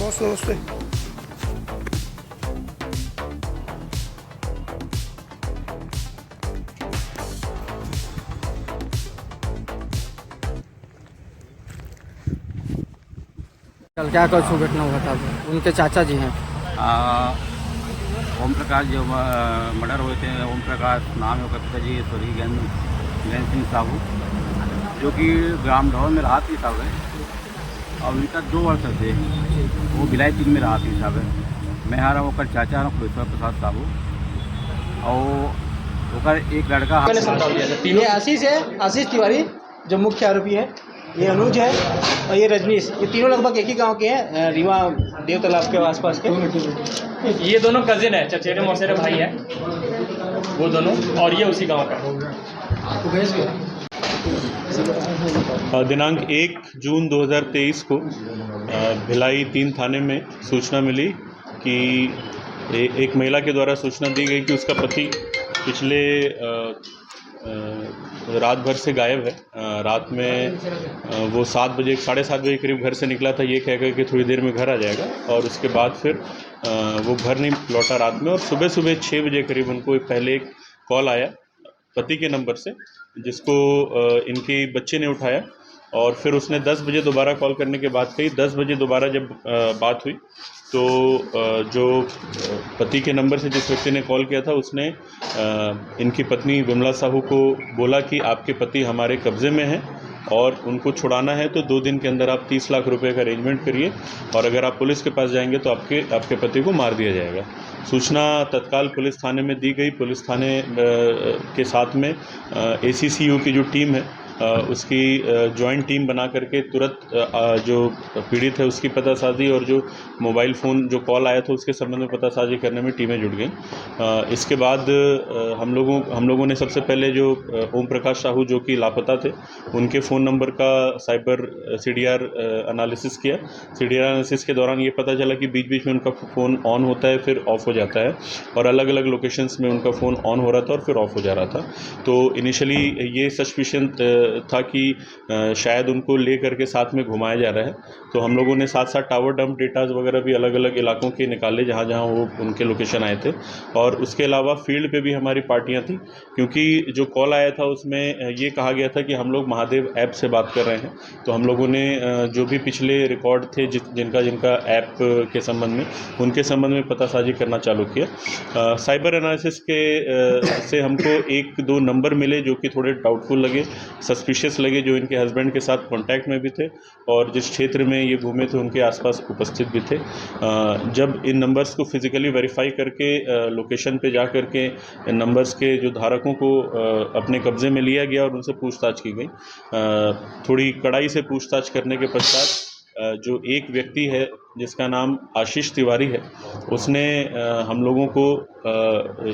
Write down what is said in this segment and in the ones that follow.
नमस्ते नमस्ते। कल क्या कुछ घटना हुआ था? उनके चाचा जी हैं। ओम प्रकाश जो मर्डर हुए थे, ओम प्रकाश नाम है उसका पिताजी, स्वर्गीय ज्ञान सिंह साहू, जो कि ग्राम ढौर में रहा थी साहब है, और उनका 2 वर्ष थे, वो भिलाई 3 में रहा थी साहब है। मैं आ रहा हूँ चाचा हूँ कुलेश्वर प्रसाद साहू, और ओकर एक लड़का ये आशीष है, आशीष तिवारी जो मुख्य आरोपी है, ये अनुज है और ये रजनीश, ये तीनों लगभग एक ही गांव के हैं, रीवा देव तालाब के आसपास के। ये दोनों कजिन है, चचेरे मौसेरे भाई हैं वो दोनों, और ये उसी गांव का है। दिनांक 1 जून 2023 को भिलाई 3 थाने में सूचना मिली कि एक महिला के द्वारा सूचना दी गई कि उसका पति पिछले रात भर से गायब है। रात में वो 7 बजे 7:30 बजे करीब घर से निकला था, ये कह कर कि थोड़ी देर में घर आ जाएगा, और उसके बाद फिर वो घर नहीं लौटा रात में। और सुबह 6 बजे करीब उनको पहले एक कॉल आया पति के नंबर से, जिसको इनके बच्चे ने उठाया, और फिर उसने 10 बजे दोबारा कॉल करने के बाद कही। 10 बजे दोबारा जब बात हुई तो जो पति के नंबर से जिस व्यक्ति ने कॉल किया था उसने इनकी पत्नी विमला साहू को बोला कि आपके पति हमारे कब्ज़े में हैं और उनको छुड़ाना है, तो 2 दिन के अंदर आप 30 लाख रुपए का अरेंजमेंट करिए, और अगर आप पुलिस के पास जाएंगे तो आपके पति को मार दिया जाएगा। सूचना तत्काल पुलिस थाने में दी गई। पुलिस थाने के साथ में ACCU की जो टीम है उसकी जॉइंट टीम बना करके तुरंत जो पीड़ित है उसकी पतासाजी और जो मोबाइल फ़ोन जो कॉल आया था उसके संबंध में पतासाजी करने में टीमें जुट गईं। इसके बाद हम लोगों ने सबसे पहले जो ओम प्रकाश साहू जो कि लापता थे उनके फ़ोन नंबर का साइबर CDR एनालिसिस किया। CDR एनालिसिस के दौरान ये पता चला कि बीच बीच में उनका फ़ोन ऑन होता है फिर ऑफ़ हो जाता है, और अलग अलग लोकेशंस में उनका फ़ोन ऑन हो रहा था और फिर ऑफ़ हो जा रहा था। तो इनिशियली ये सस्पिशन था कि शायद उनको ले करके साथ में घुमाया जा रहा है। तो हम लोगों ने साथ साथ टावर डंप डेटाज वगैरह भी अलग अलग इलाकों के निकाले जहाँ जहाँ वो उनके लोकेशन आए थे, और उसके अलावा फील्ड पे भी हमारी पार्टियाँ थी, क्योंकि जो कॉल आया था उसमें ये कहा गया था कि हम लोग महादेव ऐप से बात कर रहे हैं। तो हम लोगों ने जो भी पिछले रिकॉर्ड थे जिनका ऐप के संबंध में उनके संबंध में पतासाजी करना चालू किया। साइबर एनालिसिस से हमको 1-2 नंबर मिले जो कि थोड़े डाउटफुल लगे, सस्पिशियस लगे, जो इनके हस्बैंड के साथ कांटेक्ट में भी थे और जिस क्षेत्र में ये घूमे थे उनके आसपास उपस्थित भी थे। जब इन नंबर्स को फिज़िकली वेरीफाई करके लोकेशन पे जा करके इन नंबर्स के जो धारकों को अपने कब्ज़े में लिया गया और उनसे पूछताछ की गई। थोड़ी कड़ाई से पूछताछ करने के पश्चात जो एक व्यक्ति है जिसका नाम आशीष तिवारी है, उसने हम लोगों को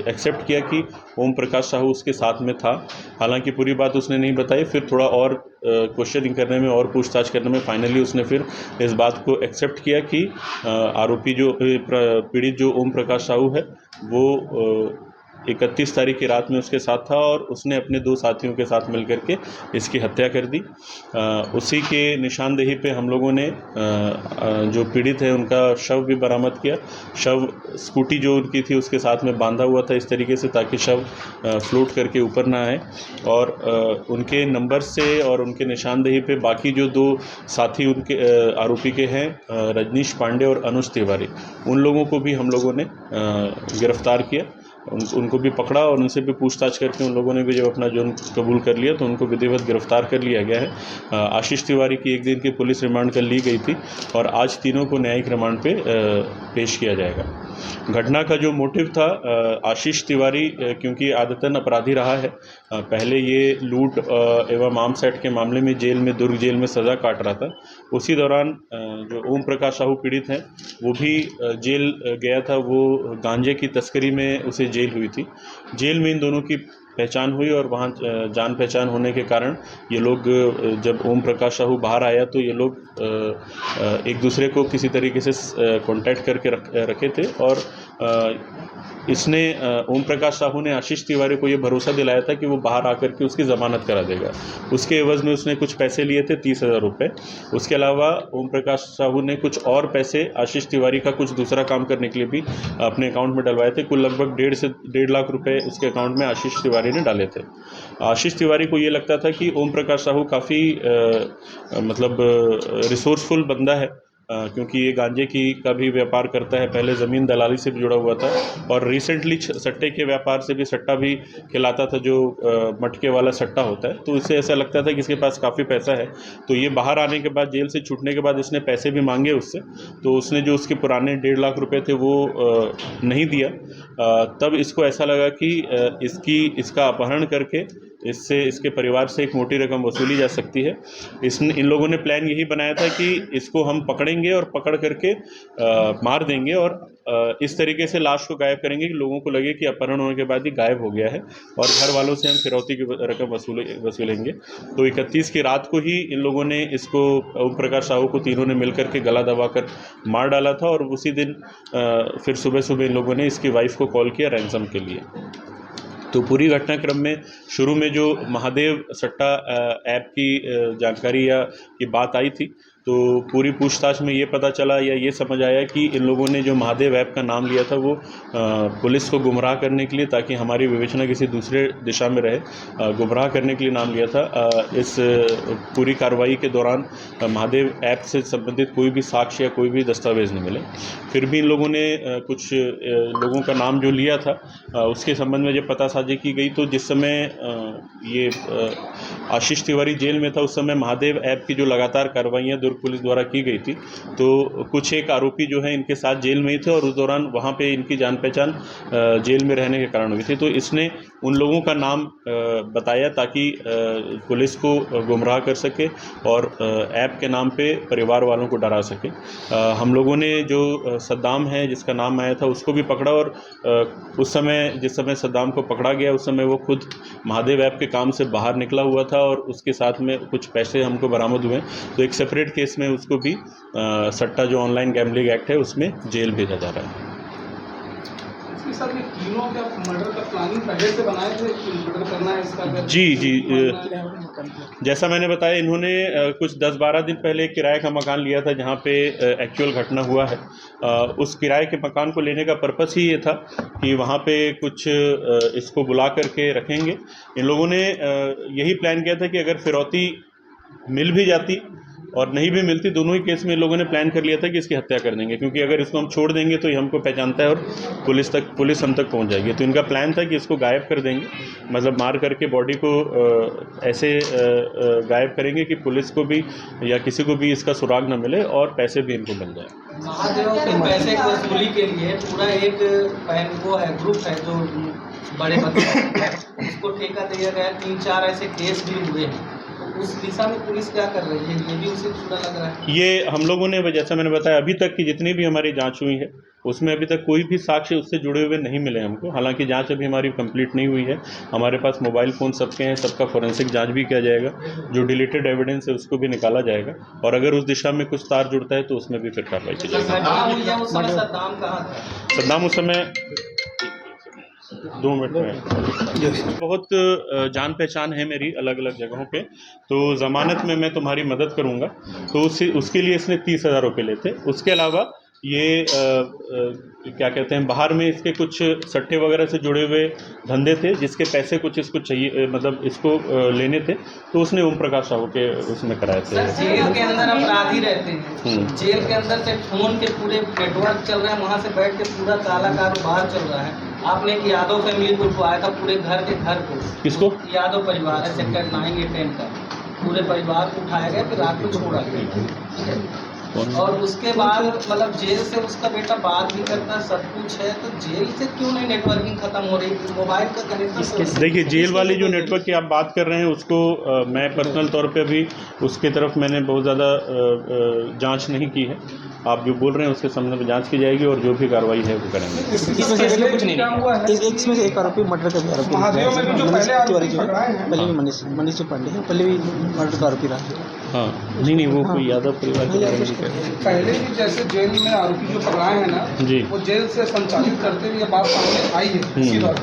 एक्सेप्ट किया कि ओम प्रकाश साहू उसके साथ में था। हालांकि पूरी बात उसने नहीं बताई। फिर थोड़ा और क्वेश्चनिंग करने में और पूछताछ करने में फाइनली उसने फिर इस बात को एक्सेप्ट किया कि आरोपी जो पीड़ित जो ओम प्रकाश साहू है वो 31 तारीख की रात में उसके साथ था और उसने अपने 2 साथियों के साथ मिलकर के इसकी हत्या कर दी। उसी के निशानदेही पे हम लोगों ने जो पीड़ित है उनका शव भी बरामद किया। शव स्कूटी जो उनकी थी उसके साथ में बांधा हुआ था इस तरीके से ताकि शव फ्लोट करके ऊपर ना आए, और उनके नंबर से और उनके निशानदेही पे बाकी जो 2 साथी उनके आरोपी के हैं रजनीश पांडे और अनुज तिवारी, उन लोगों को भी हम लोगों ने गिरफ्तार किया। उनको भी पकड़ा और उनसे भी पूछताछ करके उन लोगों ने भी जब अपना जुर्म कबूल कर लिया तो उनको विधिवत गिरफ्तार कर लिया गया है। आशीष तिवारी की 1 दिन की पुलिस रिमांड कर ली गई थी और आज तीनों को न्यायिक रिमांड पे पेश किया जाएगा। घटना का जो मोटिव था, आशीष तिवारी क्योंकि आदतन अपराधी रहा है, पहले ये लूट एवं आर्म्स एक्ट के मामले में दुर्ग जेल में सज़ा काट रहा था। उसी दौरान जो ओम प्रकाश साहू पीड़ित हैं वो भी जेल गया था। वो गांजे की तस्करी में उसे जेल हुई थी। जेल में इन दोनों की पहचान हुई और वहाँ जान पहचान होने के कारण ये लोग जब ओम प्रकाश साहू बाहर आया तो ये लोग एक दूसरे को किसी तरीके से कांटेक्ट करके रखे थे और इसने ओम प्रकाश साहू ने आशीष तिवारी को ये भरोसा दिलाया था कि वो बाहर आकर के उसकी ज़मानत करा देगा। उसके एवज़ में उसने कुछ पैसे लिए थे 30,000 रुपये। उसके अलावा ओम प्रकाश साहू ने कुछ और पैसे आशीष तिवारी का कुछ दूसरा काम करने के लिए भी अपने अकाउंट में डलवाए थे। कुल लगभग 1.5 से 1.5 लाख रुपए उसके अकाउंट में आशीष तिवारी ने डाले थे। आशीष तिवारी को ये लगता था कि ओम प्रकाश साहू काफ़ी मतलब रिसोर्सफुल बंदा है, क्योंकि ये गांजे की का भी व्यापार करता है, पहले ज़मीन दलाली से भी जुड़ा हुआ था और रिसेंटली सट्टे के व्यापार से भी सट्टा भी खिलाता था, जो मटके वाला सट्टा होता है। तो इससे ऐसा लगता था कि इसके पास काफ़ी पैसा है। तो ये बाहर आने के बाद, जेल से छूटने के बाद इसने पैसे भी मांगे उससे, तो उसने जो उसके पुराने 1.5 लाख रुपए थे वो नहीं दिया। तब इसको ऐसा लगा कि इसका अपहरण करके इससे इसके परिवार से एक मोटी रकम वसूली जा सकती है। इन लोगों ने प्लान यही बनाया था कि इसको हम पकड़ेंगे और पकड़ करके मार देंगे और इस तरीके से लाश को गायब करेंगे कि लोगों को लगे कि अपहरण होने के बाद ही गायब हो गया है और घर वालों से हम फिरौती की रकम वसूलेंगे। तो 31 की रात को ही इन लोगों ने इसको, ओम प्रकाश साहू को तीनों ने मिलकर के गला दबाकर मार डाला था और उसी दिन फिर सुबह सुबह इन लोगों ने इसकी वाइफ को कॉल किया रैंसम के लिए। तो पूरी घटनाक्रम में शुरू में जो महादेव सट्टा ऐप की जानकारी या की बात आई थी, तो पूरी पूछताछ में ये पता चला या ये समझ आया कि इन लोगों ने जो महादेव ऐप का नाम लिया था वो पुलिस को गुमराह करने के लिए, ताकि हमारी विवेचना किसी दूसरे दिशा में रहे, गुमराह करने के लिए नाम लिया था। इस पूरी कार्रवाई के दौरान महादेव ऐप से संबंधित कोई भी साक्ष्य या कोई भी दस्तावेज़ नहीं मिले। फिर भी इन लोगों ने कुछ लोगों का नाम जो लिया था उसके संबंध में जब पता साझी की गई, तो जिस समय ये आशीष तिवारी जेल में था उस समय महादेव ऐप की जो लगातार कार्रवाइयाँ दुर्ग पुलिस द्वारा की गई थी, तो कुछ एक आरोपी जो है इनके साथ जेल में ही थे और उस दौरान वहाँ पे इनकी जान पहचान जेल में रहने के कारण हुई थी। तो इसने उन लोगों का नाम बताया ताकि पुलिस को गुमराह कर सके और ऐप के नाम पे परिवार वालों को डरा सके। हम लोगों ने जो सद्दाम है जिसका नाम आया था उसको भी पकड़ा और उस समय जिस समय सद्दाम को पकड़ा गया उस समय वो खुद महादेव ऐप के काम से बाहर निकला हुआ था और उसके साथ में कुछ पैसे हमको बरामद हुए। तो एक सेपरेट केस में उसको भी सट्टा जो ऑनलाइन गैम्बलिंग एक्ट है उसमें जेल भेजा जा रहा है। सर ये तीनों का मर्डर का प्लानिंग पहले से बनाए थे, मर्डर करना है इसका? जी, जैसा मैंने बताया, इन्होंने कुछ 10-12 दिन पहले किराए का मकान लिया था जहाँ पे एक्चुअल घटना हुआ है। उस किराए के मकान को लेने का पर्पस ही ये था कि वहाँ पे कुछ इसको बुला करके रखेंगे। इन लोगों ने यही प्लान किया था कि अगर फिरौती मिल भी जाती और नहीं भी मिलती, दोनों ही केस में लोगों ने प्लान कर लिया था कि इसकी हत्या कर देंगे, क्योंकि अगर इसको हम छोड़ देंगे तो ये हमको पहचानता है और पुलिस हम तक पहुंच जाएगी। तो इनका प्लान था कि इसको गायब कर देंगे, मतलब मार करके बॉडी को ऐसे गायब करेंगे कि पुलिस को भी या किसी को भी इसका सुराग न मिले और पैसे भी इनको मिल जाए। महादेव के पैसे की वसूली के लिए पूरा एक वो है, ग्रुप है जो बड़े बच्चे उसको ठेका दिया गया। 3-4 ऐसे केस भी हुए हैं। उस दिशा में पुलिस क्या कर रही है, ये भी उसे जुड़ा लग रहा है? ये हम लोगों ने, जैसा मैंने बताया, अभी तक की जितनी भी हमारी जांच हुई है उसमें अभी तक कोई भी साक्ष्य उससे जुड़े हुए नहीं मिले हमको। हालांकि जांच अभी हमारी कंप्लीट नहीं हुई है। हमारे पास मोबाइल फ़ोन सबके हैं, सबका फॉरेंसिक जांच भी किया जाएगा। जो डिलीटेड एविडेंस है उसको भी निकाला जाएगा और अगर उस दिशा में कुछ तार जुड़ता है तो उसमें भी फिर कार्रवाई की जाएगी। सद्दाम उस समय 2 मिनट में बहुत जान पहचान है मेरी अलग अलग जगहों पे, तो ज़मानत में मैं तुम्हारी मदद करूँगा। तो उसके लिए इसने 30,000 रुपये लेते। उसके अलावा ये क्या कहते हैं, बाहर में इसके कुछ सट्टे वगैरह से जुड़े हुए धंधे थे जिसके पैसे कुछ इसको चाहिए, मतलब इसको लेने थे, तो उसने ओम प्रकाश साहू के उसमें कराए थे। जेल के अंदर अपराधी रहते हैं, जेल के अंदर से फोन के पूरे नेटवर्क चल रहे हैं, वहाँ से बैठ के पूरा काला कारोबार चल रहा है। आपने एक यादव फैमिली को उठवाया था, पूरे घर के घर को। किसको? यादव परिवार है, सेक्टर 9 या 10 का पूरे परिवार को उठाया गया, फिर रात को छोड़ा गया। और उसके बाद मतलब जेल से उसका बेटा बात भी करता है, सब कुछ है, तो जेल से क्यों नहीं नेटवर्किंग खत्म हो रही? मोबाइल का कनेक्शन देखिए, जेल वाली जो नेटवर्क की आप बात कर रहे हैं उसको मैं पर्सनल तौर पे अभी उसके तरफ मैंने बहुत ज़्यादा जांच नहीं की है। आप जो बोल रहे हैं उसके संबंध में जांच की जाएगी और जो भी कार्रवाई है वो करेंगे। इसमें से एक आरोपी मर्डर का भी आरोपी मनीष पांडे है, पहले भी मर्डर का आरोपी रहा है। हाँ, नहीं वो कोई यादव परिवार के बारे में ठीक है पहले भी जैसे जेल में आरोपी जो पकड़ाए हैं ना, जी। वो जेल से संचालित करते हुए ये बात सामने आई है इसी बार।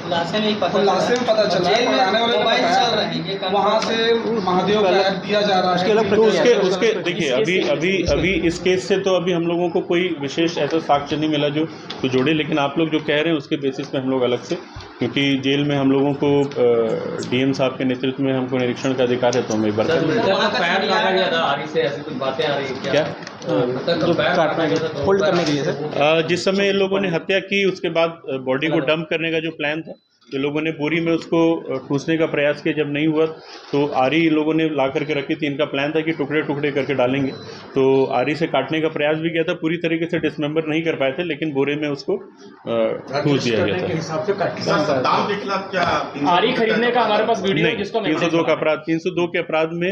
खुलासे में ही पता खुलासे में पता चला है, जेल में पकड़ाने वाले ने मोबाइल बताया चल रहे हैं, ये वहाँ से महादेव का ऐप दिया जा रहा है। तो उसके देखिए अभी इस केस से तो अभी हम लोगों को कोई विशेष ऐसा साक्ष्य नहीं मिला जो तो जोड़े, लेकिन आप लोग जो कह रहे हैं उसके बेसिस पे हम लोग अलग से, क्योंकि जेल में हम लोगों को डीएम साहब के नेतृत्व में हमको निरीक्षण का अधिकार है, तो हम एक बार पैर काटा गया था आरी से, ऐसी कुछ बातें आ रही है क्या? होल्ड करने के लिए सर। जिस समय इन लोगों ने हत्या की उसके बाद बॉडी को डंप करने का जो प्लान था, तो लोगों ने बोरी में उसको ठूसने का प्रयास किया, जब नहीं हुआ तो आरी लोगों ने ला करके रखी थी। इनका प्लान था कि टुकड़े टुकड़े करके डालेंगे, तो आरी से काटने का प्रयास भी किया था, पूरी तरीके से डिसमेंबर नहीं कर पाए थे, लेकिन बोरे में उसको ठूस दिया गया था। आरी खरीदने का हमारे पास वीडियो है, नहीं, जिसको 302 के अपराध में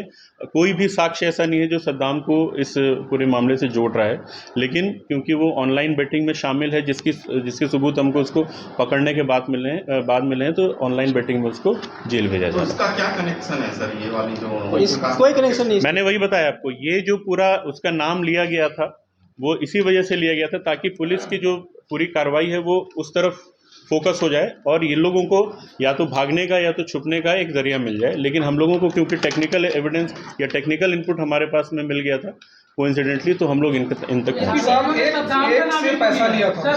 कोई भी साक्ष्य ऐसा नहीं है जो सद्दाम को इस पूरे मामले से जोड़ रहा है, लेकिन क्योंकि वो ऑनलाइन बेटिंग में शामिल है, जिसके सबूत हमको उसको पकड़ने के बाद मिले हैं, तो ऑनलाइन बेटिंग में उसको जेल भेजा जाए। उसका क्या कनेक्शन है सर, ये वाली जो कोई कनेक्शन नहीं। मैंने वही बताया आपको, ये जो पूरा उसका नाम लिया गया था वो इसी वजह से लिया गया था ताकि पुलिस की जो पूरी कार्रवाई है वो उस तरफ फोकस हो जाए और ये लोगों को या तो भागने का या तो छुपने का एक जरिया मिल जाए। लेकिन हम लोगों को क्योंकि टेक्निकल एविडेंस या टेक्निकल इनपुट हमारे पास में मिल गया था कोइंसिडेंटली, तो हम लोग इन तक साहब एक से पैसा लिया था,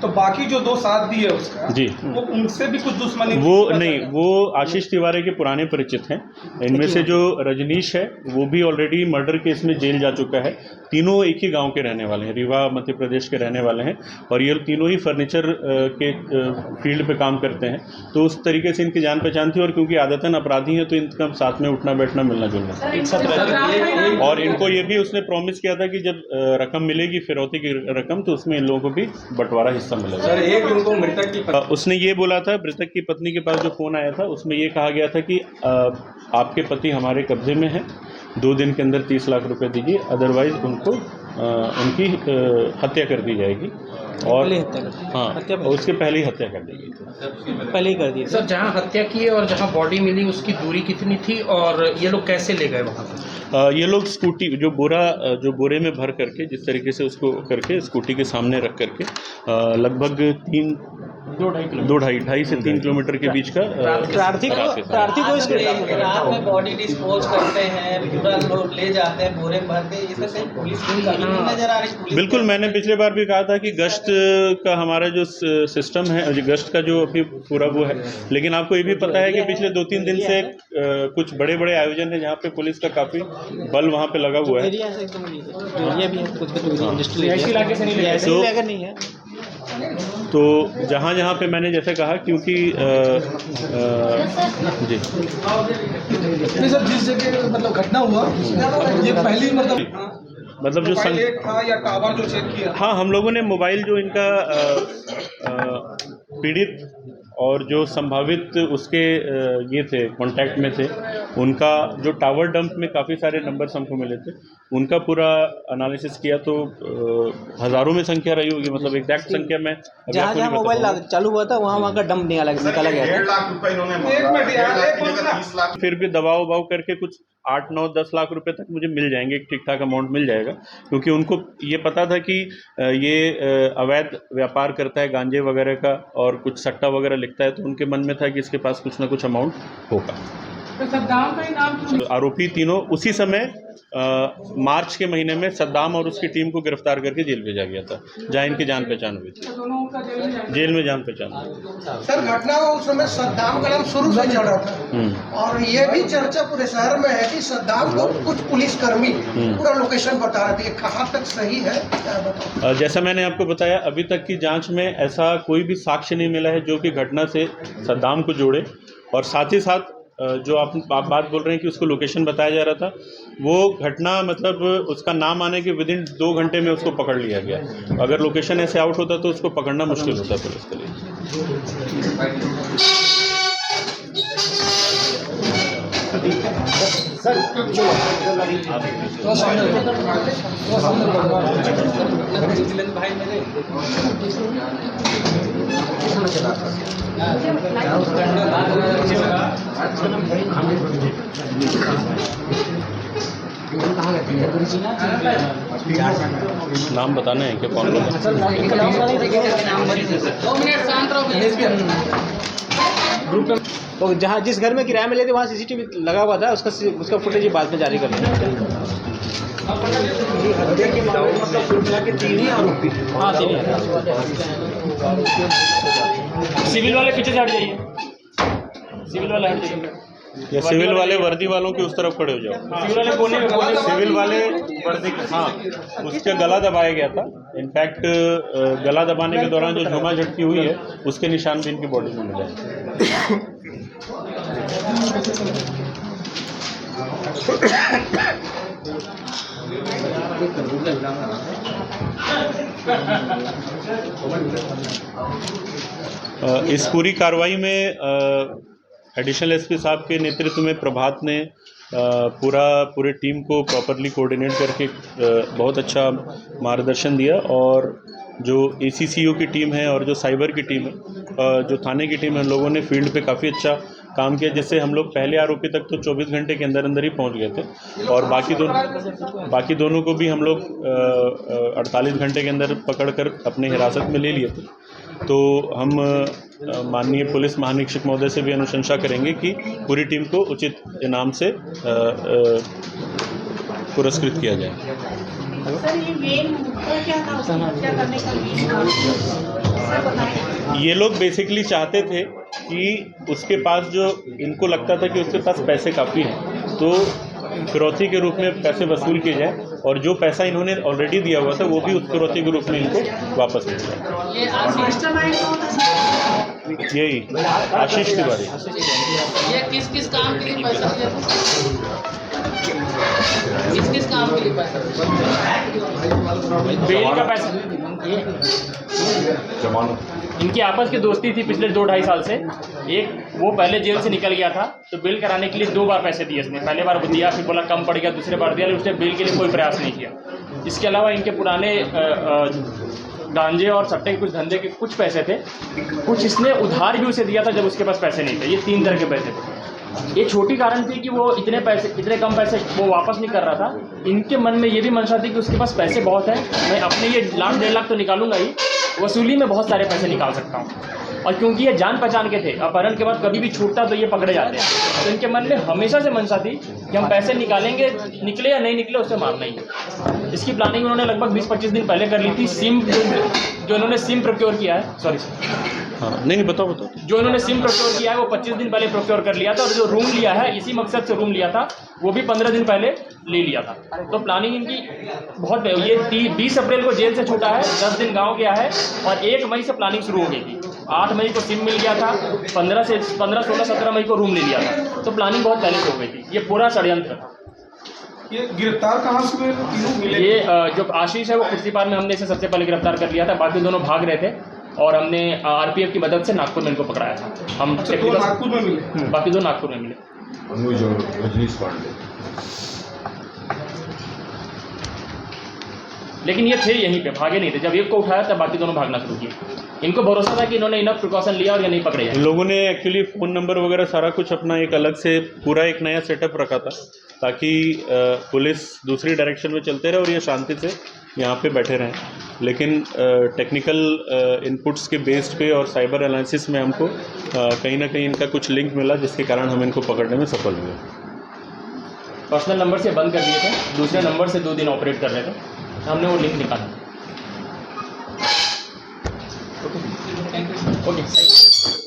तो बाकी जो 2 साथ दिए उसका जी, वो उनसे भी कुछ दुश्मनी वो नहीं, वो आशीष तिवारी के पुराने परिचित हैं। इनमें से जो रजनीश है वो भी ऑलरेडी मर्डर केस में जेल जा चुका है। तीनों एक ही गांव के रहने वाले हैं, रीवा मध्य प्रदेश के रहने वाले हैं, और ये तीनों ही फर्नीचर के फील्ड पे काम करते हैं, तो उस तरीके से इनकी जान पहचान थी। और क्योंकि आदतन अपराधी हैं तो इनका साथ में उठना बैठना मिलना जुलना, और इनको ये भी उसने प्रॉमिस किया था कि जब रकम मिलेगी फिरौती की रकम, तो उसमें इन लोगों को भी बंटवारा हिस्सा मिलेगा। सर एक उनको मृतक की उसने ये बोला था, मृतक की पत्नी के पास जो फ़ोन आया था उसमें ये कहा गया था कि आपके पति हमारे कब्जे में हैं, 2 दिन के अंदर 30 लाख रुपए दीजिए, अदरवाइज उनको उनकी हत्या कर दी जाएगी। और हाँ, और उसके पहले ही हत्या कर दी गई, पहले ही कर दी। सर जहाँ हत्या की है और जहाँ बॉडी मिली उसकी दूरी कितनी थी और ये लोग कैसे ले गए वहाँ पर? ये लोग स्कूटी जो बोरे में भर करके जिस तरीके से उसको करके स्कूटी के सामने रख करके लगभग 2.5 से 3 किलोमीटर के बीच का प्रार्थी को इसको रात में बॉडी डिस्पोज करते हैं, पूरा लोग ले जाते हैं, बोरे में भरते हैं, इससे पुलिस की कमी नहीं नजर आ रही। बिल्कुल, मैंने पिछले बार भी कहा था कि गश्त का हमारा जो सिस्टम है, गश्त का जो अभी पूरा वो है, लेकिन आपको ये भी पता है कि पिछले 2-3 दिन से कुछ बड़े बड़े आयोजन है जहाँ पे पुलिस का काफ़ी बल वहाँ पे लगा हुआ है। तो जहाँ जहाँ पे मैंने जैसे कहा, क्योंकि जी नहीं सर, जिस जगह मतलब घटना हुआ ये पहली मतलब जो था या टावर जो चेक किया, हाँ, हम लोगों ने मोबाइल जो इनका पीड़ित और जो संभावित उसके ये थे कांटेक्ट में थे, उनका जो टावर डंप में काफ़ी सारे नंबर्स हमको मिले थे, उनका पूरा एनालिसिस किया तो हज़ारों में संख्या रही होगी, मतलब एग्जैक्ट संख्या में जहाँ जहाँ मोबाइल चालू हुआ था वहाँ का डंप निकाला गया था। 1.5 लाख रुपए इन्होंने फिर भी दबाव उबाव करके कुछ 8-9-10 लाख रुपए तक मुझे मिल जाएंगे, एक ठीक ठाक अमाउंट मिल जाएगा, क्योंकि उनको ये पता था कि ये अवैध व्यापार करता है गांजे वगैरह का और कुछ सट्टा वगैरह लिखता है, तो उनके मन में था कि इसके पास कुछ ना कुछ अमाउंट होगा। तो सद्दाम का ही नाम आरोपी तीनों उसी समय मार्च के महीने में सद्दाम और उसकी टीम को गिरफ्तार करके जेल भेजा गया था, जहाँ इनकी जान पहचान हुई थी, जेल में जान पहचान हुई। सर घटना उस समय सद्दाम का नाम शुरू से चल रहा था और ये भी चर्चा पूरे शहर में है कि सद्दाम को कुछ पुलिसकर्मी पूरा लोकेशन बता रहे थे, कहाँ तक सही है क्या बताओ? जैसा मैंने आपको बताया, अभी तक की जांच में ऐसा कोई भी साक्ष्य नहीं मिला है जो कि घटना से सद्दाम को जोड़े, और साथ ही साथ जो आप बात बोल रहे हैं कि उसको लोकेशन बताया जा रहा था, वो घटना मतलब उसका नाम आने के विदिन 2 घंटे में उसको पकड़ लिया गया। अगर लोकेशन ऐसे आउट होता तो उसको पकड़ना मुश्किल होता पुलिस के लिए। भाई मेरे नाम बताना है कि कौन कौन ग्रुप में तो जहाँ जिस घर में किराए में लेते वहाँ सीसीटीवी लगा हुआ था, उसका फुटेज बाद में जारी कर देंगे। हाँ, सिविल वाले पीछे से हट जाइए, सिविल वाले हट जाइए, या सिविल वाले वर्दी वालों के उस तरफ खड़े हो जाओ। सिविल वाले कोने में, सिविल वाले वर्दी, हाँ, उसके गला दबाया गया था। इनफैक्ट गला दबाने के दौरान जो झुमा झटकी हुई है उसके निशान भी इनकी बॉडी में मिले हैं। इस पूरी कार्रवाई में एडिशनल एसपी साहब के नेतृत्व में प्रभात ने पूरे टीम को प्रॉपरली कोऑर्डिनेट करके बहुत अच्छा मार्गदर्शन दिया, और जो ACCO की टीम है और जो साइबर की टीम है, जो थाने की टीम है, लोगों ने फील्ड पे काफ़ी अच्छा काम किया, जिससे हम लोग पहले आरोपी तक तो 24 घंटे के अंदर अंदर ही पहुंच गए थे, और बाकी दोनों को भी हम लोग 48 घंटे के अंदर पकड़कर अपने हिरासत में ले लिए थे। तो हम माननीय पुलिस महानिरीक्षक महोदय से भी अनुशंसा करेंगे कि पूरी टीम को उचित इनाम से पुरस्कृत किया जाए। सर, ये मेन मुद्दा क्या था, उसकी हत्या करने का मेन कारण सर बताएं। ये लोग बेसिकली चाहते थे कि उसके पास जो इनको लगता था कि उसके पास पैसे काफ़ी हैं, तो फिरौती के रूप में पैसे वसूल किए जाए, और जो पैसा इन्होंने ऑलरेडी दिया हुआ था वो भी उस फिरौती के रूप में इनको वापस मिल जाए। यही आशीष तिवारी। ये किस किस काम के लिए पैसा दिया था? किस काम के लिए पैसा? बेल का पैसा, इनकी आपस की दोस्ती थी पिछले 2-2.5 साल से। एक वो पहले जेल से निकल गया था तो बिल कराने के लिए 2 बार पैसे दिए इसने। पहले बार दिया, फिर बोला कम पड़ गया, दूसरे बार दिया, लेकिन उसने बिल के लिए कोई प्रयास नहीं किया। इसके अलावा इनके पुराने गांजे और सट्टे के कुछ धंधे के कुछ पैसे थे, कुछ इसने उधार भी उसे दिया था जब उसके पास पैसे नहीं थे। ये 3 तरह के पैसे थे। ये छोटी कारण थी कि वो इतने कम पैसे वो वापस नहीं कर रहा था। इनके मन में ये भी मंशा थी कि उसके पास पैसे बहुत हैं, मैं अपने ये 1-1.5 लाख तो निकालूंगा ही, वसूली में बहुत सारे पैसे निकाल सकता हूँ। और क्योंकि ये जान पहचान के थे, अपहरण के बाद कभी भी छूटता तो ये पकड़े जाते हैं, तो इनके मन में हमेशा से मंशा थी कि हम पैसे निकालेंगे, निकले या नहीं निकले उससे मारना ही है। इसकी प्लानिंग उन्होंने लगभग 20-25 दिन पहले कर ली थी। सिम जो इन्होंने सिम प्रोक्योर किया है, सॉरी हाँ, नहीं बताओ। जो इन्होंने सिम प्रोक्योर किया है वो 25 दिन पहले प्रोक्योर कर लिया था, और जो रूम लिया है इसी मकसद से रूम लिया था वो भी 15 दिन पहले ले लिया था। तो प्लानिंग इनकी बहुत, ये 20 अप्रैल को जेल से छूटा है, 10 दिन गांव गया है, और 1 मई से प्लानिंग शुरू हो गई थी। 8 मई को सिम मिल गया था, 15, 16, 17 मई को रूम ले लिया था। तो प्लानिंग बहुत पहले से हो गई थी। ये पूरा षड्यंत्र था। ये गिरफ्तार कहाँ से हुए तीनों मिले? ये जो आशीष है वो खुर्सीपार में हमने इसे सबसे पहले गिरफ्तार कर लिया था, बाकी दोनों भाग रहे थे, और हमने RPF की मदद से नागपुर में इनको पकड़ाया था। हम नागपुर में मिले, बाकी 2 नागपुर में मिले। अनुज और रजनीश पांडे। लेकिन ये थे यहीं पे, भागे नहीं थे। जब एक को उठाया तब बाकी दोनों भागना शुरू किए। इनको भरोसा था कि इन्होंने इनफ प्रिकॉशन लिया और ये नहीं पकड़े। इन लोगों ने एक्चुअली फ़ोन नंबर वगैरह सारा कुछ अपना एक अलग से पूरा एक नया सेटअप रखा था, ताकि पुलिस दूसरी डायरेक्शन में चलते रहे और ये शांति से यहाँ पे बैठे रहें। लेकिन टेक्निकल इनपुट्स के बेस्ड पे और साइबर एनालिसिस में हमको कहीं ना कहीं इनका कुछ लिंक मिला, जिसके कारण हम इनको पकड़ने में सफल हुए। पर्सनल नंबर से बंद कर दिए थे, दूसरे नंबर से 2 दिन ऑपरेट कर रहे थे, हमने वो लिंक निकाला। Okay, thank you.